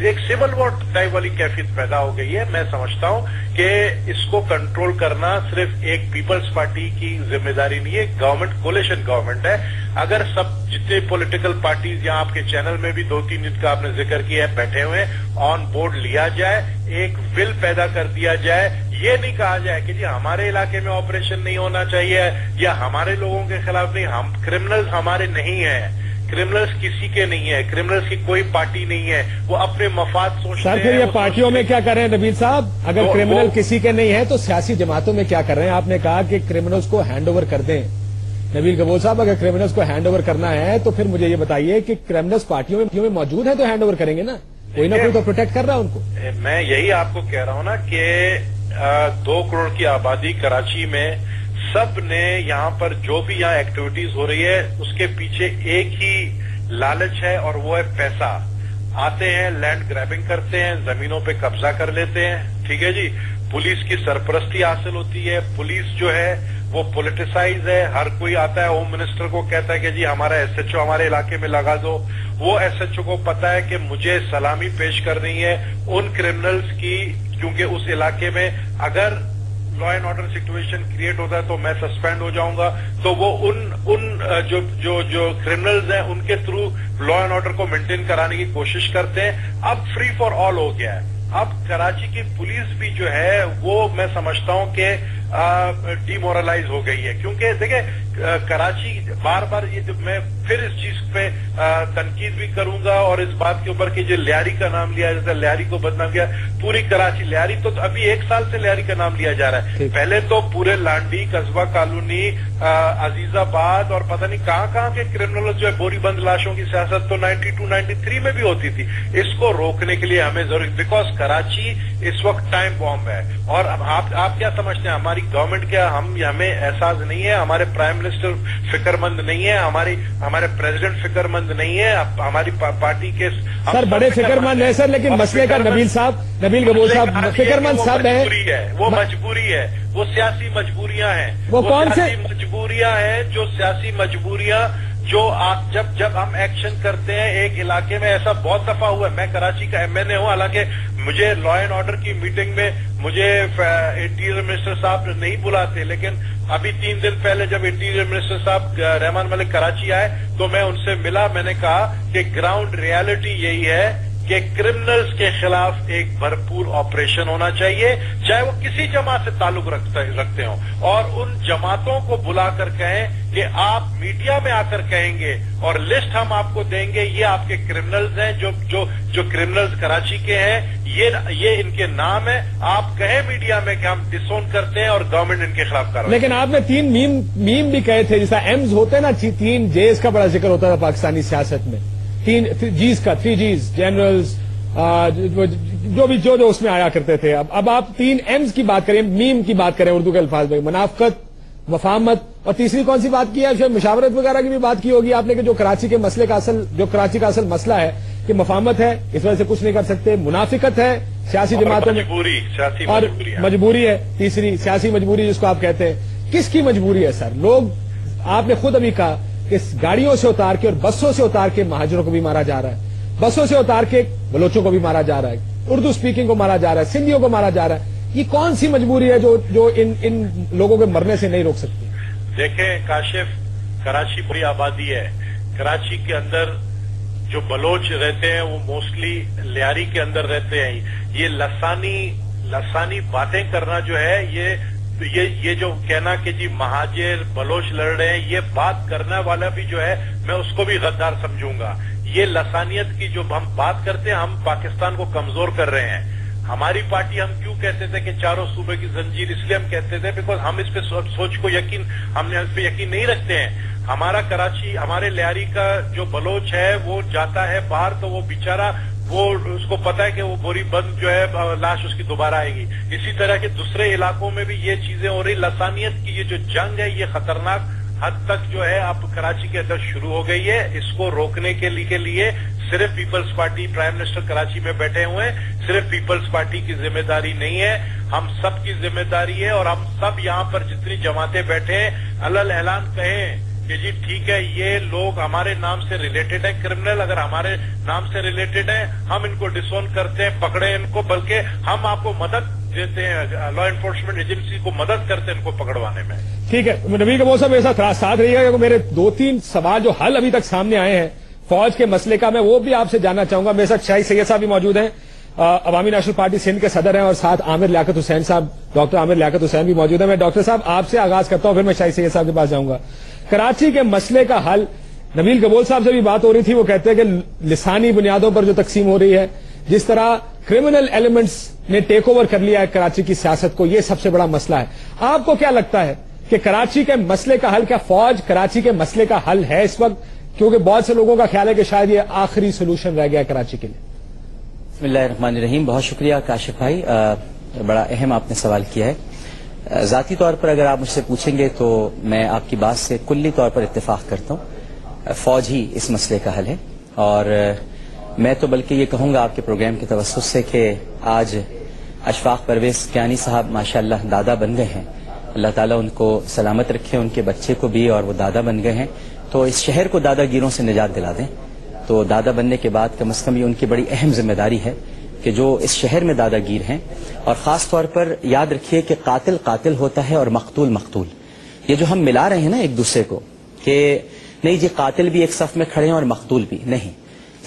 ایک civil war type والی کیفیت پیدا ہو گئی ہے. میں سمجھتا ہوں کہ اس کو کنٹرول کرنا صرف ایک پیپلز پارٹی کی ذمہ داری نہیں ہے, گورنمنٹ کولیشن گورنمنٹ ہے. اگر سب جتنے پولیٹیکل پارٹیز یہاں آپ کے چینل میں بھی 2-3 دن کا آپ نے ذکر کیا ہے بیٹھے ہوئے آن بورڈ لیا جائے, ایک ول پیدا کر دیا جائے, یہ نہیں کہا جائے کہ جی ہمارے علاقے میں آپریشن نہیں ہونا چاہیے یا ہمارے لوگوں کے خلاف نہیں, ہم کرمنلز ہمارے نہیں ہیں, کرمنلز کسی کے نہیں ہے, کرمنلز کی کوئی پارٹی نہیں ہے, وہ اپنے مفاد سوچتے ہیں. سر پھر یہ پارٹیوں میں کیا کر رہے ہیں نبیل صاحب؟ اگر کرمنل کسی کے نہیں ہے تو سیاسی جماعتوں میں کیا کر رہے ہیں؟ آپ نے کہا کہ کرمنلز کو ہینڈ اوور کر دیں. نبیل گبول صاحب اگر کرمنلز کو ہینڈ اوور کرنا ہے تو پھر مجھے یہ بتائیے کہ کرمنلز پارٹیوں میں موجود ہیں تو ہینڈ اوور کریں گے نا, کوئی نہ کوئی تو پروٹیکٹ کر رہا ہے ان کو. میں یہی آپ کو کہہ رہا ہوں نا کہ 2 کروڑ کی آبادی کراچی میں, سب نے یہاں پر جو بھی یہاں ایکٹیویٹیز ہو رہی ہے اس کے پیچھے ایک ہی لالچ ہے اور وہ ہے پیسہ. آتے ہیں, لینڈ گریبنگ کرتے ہیں, زمینوں پہ قبضہ کر لیتے ہیں, ٹھیک ہے جی. پولیس کی سرپرستی حاصل ہوتی ہے, پولیس جو ہے وہ پولیٹیسائز ہے. ہر کوئی آتا ہے ہوم منسٹر کو کہتا ہے کہ جی ہمارا ایس ایچ او ہمارے علاقے میں لگا دو. وہ ایس ایچ او کو پتا ہے کہ مجھے سلامی پیش کرنی ہے ان کرمنلز کی, کیونکہ اس علاقے میں اگر law and order situation create ہوتا ہے تو میں سسپینڈ ہو جاؤں گا. تو وہ ان جو کرمنلز ہیں ان کے تھرو لا اینڈ آرڈر کو مینٹین کرانے کی کوشش کرتے ہیں. اب فری فار آل ہو گیا ہے. اب کراچی کی پولیس بھی جو ہے وہ میں سمجھتا ہوں کہ ڈی مورلائز ہو گئی ہے, کیونکہ دیکھیں کراچی بار بار یہ میں پھر اس چیز پہ تنقید بھی کروں گا اور اس بات کے اوپر کہ جو لیاری کا نام لیا جاتا ہے, لیاری کو بدنام کیا پوری کراچی. لیاری تو ابھی 1 سال سے لیاری کا نام لیا جا رہا ہے, پہلے تو پورے لانڈی, قصبہ کالونی, عزیز آباد اور پتہ نہیں کہاں کے کرمنل جو ہے بوری بند لاشوں کی سیاست تو 92-93 میں بھی ہوتی تھی. اس کو روکنے کے لیے ہمیں ضروری, بیکاز کراچی اس وقت ٹائم بام ہے. اور آپ کیا سمجھتے ہیں ہماری گورنمنٹ کیا ہمیں احساس نہیں ہے, ہمارے پرائم منسٹر فکر مند نہیں ہے, ہمارے پریزیڈنٹ فکر مند نہیں ہے, ہماری پارٹی کے سر بڑے فکر مند ہیں سر, لیکن مسئلے کا نبیل گبول صاحب فکر مند سب ہیں. وہ مجبوری ہے, وہ سیاسی مجبوریاں ہیں. وہ کون سے مجبوریاں ہیں جو سیاسی مجبوریاں جو آپ جب ہم ایکشن کرتے ہیں ایک علاقے میں, ایسا بہت دفعہ ہوا ہے. میں کراچی کا ایم این اے ہوں, حالانکہ مجھے لا اینڈ آرڈر کی میٹنگ میں مجھے انٹیریئر منسٹر صاحب نہیں بلاتے, لیکن ابھی 3 دن پہلے جب انٹیریئر منسٹر صاحب رحمان ملک کراچی آئے تو میں ان سے ملا. میں نے کہا کہ گراؤنڈ ریالٹی یہی ہے کہ کرمنلز کے خلاف ایک بھرپور آپریشن ہونا چاہیے, چاہے وہ کسی جماعت سے تعلق رکھتے ہوں, اور ان جماعتوں کو بلا کر کہیں کہ آپ میڈیا میں آ کر کہیں گے اور لسٹ ہم آپ کو دیں گے, یہ آپ کے کرمنلز ہیں جو کرمنلز کراچی کے ہیں, یہ ان کے نام ہے. آپ کہیں میڈیا میں کہ ہم ڈسون کرتے ہیں اور گورنمنٹ ان کے خلاف کر رہی ہے. لیکن آپ نے 3 میم بھی کہے تھے, جیسا ایمز ہوتے ہیں نا, 3 جیز کا بڑا ذکر ہوتا تھا پاکستانی سیاست میں, 3 جیز کا, 3 جیز جنرلز جو اس میں آیا کرتے تھے. اب آپ 3 ایمز کی بات کریں, میم کی بات کریں اردو کے الفاظ میں, منافقت, مفاہمت, اور تیسری کون سی بات کی ہے؟ شاید مشاورت وغیرہ کی بھی بات کی ہوگی آپ نے, کہ جو کراچی کے مسئلے کا کراچی کا اصل مسئلہ ہے کہ مفاہمت ہے, اس وجہ سے کچھ نہیں کر سکتے, منافقت ہے سیاسی جماعتوں میں, اور مجبوری ہے تیسری, سیاسی مجبوری جس کو آپ کہتے ہیں. کس کی مجبوری ہے سر؟ لوگ, آپ نے خود ابھی کہا کہ گاڑیوں سے اتار کے اور بسوں سے اتار کے مہاجروں کو بھی مارا جا رہا ہے, بسوں سے اتار کے بلوچوں کو بھی مارا جا رہا ہے, اردو اسپیکنگ کو مارا جا رہا ہے, سندھیوں کو مارا جا رہا ہے. یہ کون سی مجبوری ہے جو ان لوگوں کے مرنے سے نہیں روک سکتی؟ دیکھیں کاشف, کراچی بڑی آبادی ہے. کراچی کے اندر جو بلوچ رہتے ہیں وہ موسٹلی لیاری کے اندر رہتے ہیں. یہ لسانی باتیں کرنا جو ہے, یہ جو کہنا کہ جی مہاجر بلوچ لڑ رہے ہیں, یہ بات کرنے والا بھی جو ہے میں اس کو بھی غدار سمجھوں گا. یہ لسانیت کی جو ہم بات کرتے ہیں, ہم پاکستان کو کمزور کر رہے ہیں. ہماری پارٹی, ہم کیوں کہتے تھے کہ چاروں صوبے کی زنجیر, اس لیے ہم کہتے تھے بیکاز ہم اس پہ سوچ کو ہم اس پہ یقین نہیں رکھتے ہیں. ہمارا کراچی, ہمارے لیاری کا جو بلوچ ہے وہ جاتا ہے باہر تو وہ بیچارہ, وہ اس کو پتا ہے کہ وہ بوری بند جو ہے لاش اس کی دوبارہ آئے گی. اسی طرح کے دوسرے علاقوں میں بھی یہ چیزیں ہو رہی. لسانیت کی یہ جو جنگ ہے یہ خطرناک حد تک جو ہے اب کراچی کے اندر شروع ہو گئی ہے. اس کو روکنے کے لیے صرف پیپلز پارٹی, پرائم منسٹر کراچی میں بیٹھے ہوئے ہیں, صرف پیپلز پارٹی کی ذمہ داری نہیں ہے, ہم سب کی ذمہ داری ہے. اور ہم سب یہاں پر جتنی جماعتیں بیٹھے ہیں علل اعلان کہیں کہ جی ٹھیک ہے یہ لوگ ہمارے نام سے ریلیٹڈ ہیں کرمنل، اگر ہمارے نام سے ریلیٹڈ ہیں ہم ان کو ڈسون کرتے ہیں، پکڑے ان کو، بلکہ ہم آپ کو مدد دیتے ہیں، لا انفورسمنٹ ایجنسی کو مدد کرتے ہیں ان کو پکڑوانے میں. ٹھیک ہے نبی کبول صاحب میرے ساتھ رہیے گا. میرے 2-3 سوال جو حل ابھی تک سامنے آئے ہیں فوج کے مسئلے کا، میں وہ بھی آپ سے جاننا چاہوں گا. میرے ساتھ شاہد سید صاحب بھی موجود ہیں، عوامی نیشنل پارٹی سندھ کے صدر ہیں، اور ساتھ عامر لیاقت حسین صاحب، ڈاکٹر عامر لیاقت حسین بھی موجود ہیں. میں ڈاکٹر صاحب آپ سے آغاز کرتا ہوں، پھر میں شاہد سید صاحب کے پاس جاؤں گا. کراچی کے مسئلے کا حل، نبیل کبول صاحب سے بھی بات ہو رہی تھی، وہ کہتے ہیں کہ لسانی بنیادوں پر جو تقسیم ہو رہی ہے، جس طرح کرمنل ایلیمنٹس نے ٹیک اوور کر لیا ہے کراچی کی سیاست کو، یہ سب سے بڑا مسئلہ ہے. آپ کو کیا لگتا ہے کہ کراچی کے مسئلے کا حل، کیا فوج کراچی کے مسئلے کا حل ہے اس وقت؟ کیونکہ بہت سے لوگوں کا خیال ہے کہ شاید یہ آخری سولوشن رہ گیا ہے کراچی کے لیے. بسم اللہ الرحمن الرحیم. بہت شکریہ کاشف بھائی، بڑا اہم آپ نے سوال کیا ہے. ذاتی طور پر اگر آپ مجھ سے پوچھیں گے تو میں آپ کی بات سے کلی طور پر اتفاق کرتا ہوں. فوج ہی اس مسئلے کا حل ہے، اور میں تو بلکہ یہ کہوں گا آپ کے پروگرام کے توسط سے کہ آج اشفاق پرویز کیانی صاحب ماشاءاللہ دادا بن گئے ہیں. اللہ تعالیٰ ان کو سلامت رکھے، ان کے بچے کو بھی، اور وہ دادا بن گئے ہیں. تو اس شہر کو دادا گیروں سے نجات دلا دیں. تو دادا بننے کے بعد کم از کم یہ ان کی بڑی اہم ذمہ داری ہے کہ جو اس شہر میں دادا گیر ہیں، اور خاص طور پر یاد رکھیے کہ قاتل قاتل ہوتا ہے اور مقتول مقتول. یہ جو ہم ملا رہے ہیں نا ایک دوسرے کو کہ نہیں جی قاتل بھی ایک صف میں کھڑے ہیں اور مقتول بھی نہیں،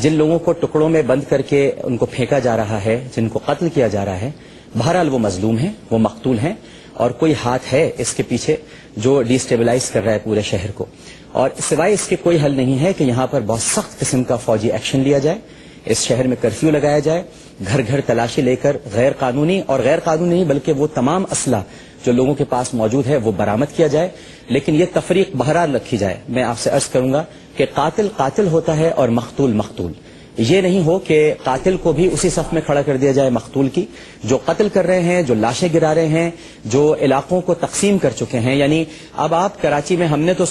جن لوگوں کو ٹکڑوں میں بند کر کے ان کو پھینکا جا رہا ہے، جن کو قتل کیا جا رہا ہے، بہرحال وہ مظلوم ہیں، وہ مقتول ہیں، اور کوئی ہاتھ ہے اس کے پیچھے جو ڈی اسٹیبلائز کر رہا ہے پورے شہر کو. اور سوائے اس کے کوئی حل نہیں ہے کہ یہاں پر بہت سخت قسم کا فوجی ایکشن لیا جائے، اس شہر میں کرفیو لگایا جائے، گھر گھر تلاشی لے کر غیر قانونی اور غیر قانونی نہیں بلکہ وہ تمام اسلحہ جو لوگوں کے پاس موجود ہے وہ برآمد کیا جائے. لیکن یہ تفریق بہرحال رکھی جائے. میں آپ سے عرض کروں گا کہ قاتل قاتل ہوتا ہے اور مقتول مقتول. یہ نہیں ہو کہ قاتل کو بھی اسی صف میں کھڑا کر دیا جائے مقتول کی. جو قتل کر رہے ہیں، جو لاشیں گرا رہے ہیں، جو علاقوں کو تقسیم کر چکے ہیں. یعنی اب آپ کراچی میں، ہم نے تو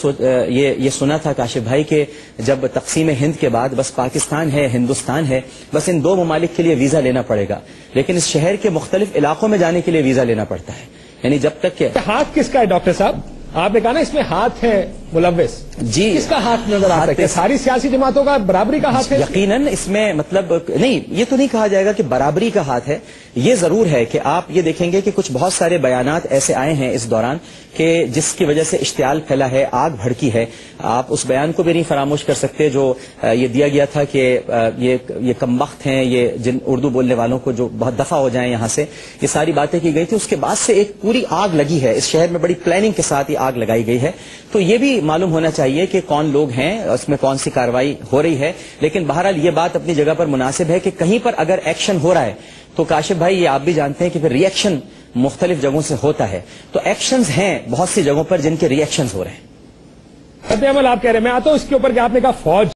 یہ سنا تھا کاشف بھائی کہ جب تقسیم ہند کے بعد بس پاکستان ہے، ہندوستان ہے، بس ان 2 ممالک کے لیے ویزا لینا پڑے گا. لیکن اس شہر کے مختلف علاقوں میں جانے کے لیے ویزا لینا پڑتا ہے. یعنی جب تک کہ ہاتھ کس کا ہے ڈاکٹر صاحب؟ آپ نے کہا نا اس میں ہاتھ ہے ملوث، جی کس کا ہاتھ نظر آتا ہے؟ کہ ساری سیاسی جماعتوں کا برابری کا ہاتھ ہے؟ یقیناً اس میں مطلب نہیں، یہ تو نہیں کہا جائے گا کہ برابری کا ہاتھ ہے. یہ ضرور ہے کہ آپ یہ دیکھیں گے کہ کچھ بہت سارے بیانات ایسے آئے ہیں اس دوران کہ جس کی وجہ سے اشتعال پھیلا ہے، آگ بھڑکی ہے. آپ اس بیان کو بھی نہیں فراموش کر سکتے جو یہ دیا گیا تھا کہ یہ کم وقت ہیں، یہ جن اردو بولنے والوں کو جو بہت دفعہ ہو جائیں یہاں سے، یہ ساری باتیں کی گئی تھی. اس کے بعد سے ایک پوری آگ لگی ہے اس شہر میں، بڑی پلاننگ کے ساتھ یہ آگ لگائی گئی ہے. تو یہ بھی معلوم ہونا چاہیے کہ کون لوگ ہیں، اس میں کون سی کارروائی ہو رہی ہے. لیکن بہرحال یہ بات اپنی جگہ پر مناسب ہے کہ کہیں پر اگر ایکشن ہو رہا ہے تو کاشف بھائی یہ آپ بھی جانتے ہیں کہ پھر ری ایکشن مختلف جگہوں سے ہوتا ہے. تو ایکشنز ہیں بہت سی جگہوں پر جن کے ری ایکشنز ہو رہے ہیں. رد عمل آپ کہہ رہے ہیں. میں آتا ہوں اس کے اوپر کہ آپ نے کہا فوج